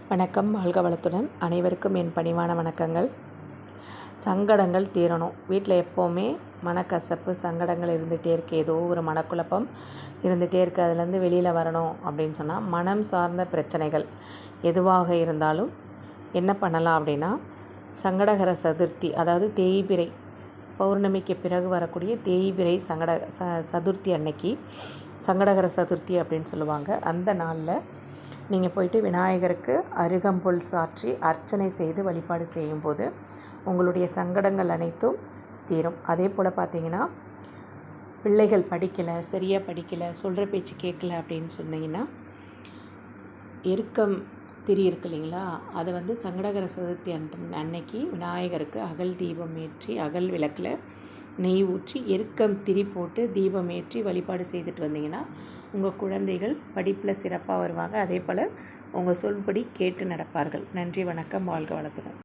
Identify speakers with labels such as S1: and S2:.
S1: வணக்கம். வாழ்க வளத்துடன். அனைவருக்கும் என் பணிவான வணக்கங்கள். சங்கடங்கள் தீரணும். வீட்டில் எப்போவுமே மனக்கசப்பு, சங்கடங்கள் இருந்துகிட்டே இருக்குது. ஏதோ ஒரு மனக்குழப்பம் இருந்துகிட்டே இருக்குது. அதுலேருந்து வெளியில் வரணும் அப்படின்னு சொன்னால், மனம் சார்ந்த பிரச்சனைகள் எதுவாக இருந்தாலும் என்ன பண்ணலாம் அப்படின்னா, சங்கடகர சதுர்த்தி, அதாவது தேய்பிறை பௌர்ணமிக்கு பிறகு வரக்கூடிய தேய்பிறை சதுர்த்தி அன்னைக்கு சங்கடகர சதுர்த்தி அப்படின்னு சொல்லுவாங்க. அந்த நாளில் நீங்கள் போயிட்டு விநாயகருக்கு அருகம்புல் சாற்றி அர்ச்சனை செய்து வழிபாடு செய்யும்போது உங்களுடைய சங்கடங்கள் அனைத்தும் தீரும். அதே போல் பார்த்திங்கன்னா, பிள்ளைகள் படிக்கலை, சரியாக படிக்கலை, சொல்கிற பேச்சு கேட்கல அப்படின்னு சொன்னிங்கன்னா, எருக்கம் திரி இருக்கு இல்லைங்களா, அதை சங்கடகர சதுர்த்தி அன்னைக்கு விநாயகருக்கு அகல் தீபம் ஏற்றி, அகல் விளக்கில் நெய் ஊற்றி எருக்கம் திரி போட்டு தீபம் ஏற்றி வழிபாடு செய்துட்டு வந்தீங்கன்னா உங்கள் குழந்தைகள் படிப்பில் சிறப்பாக வருவாங்க. அதே போல் உங்கள் சொல்படி கேட்டு நடப்பார்கள். நன்றி, வணக்கம். வாழ்க வளத்துடன்.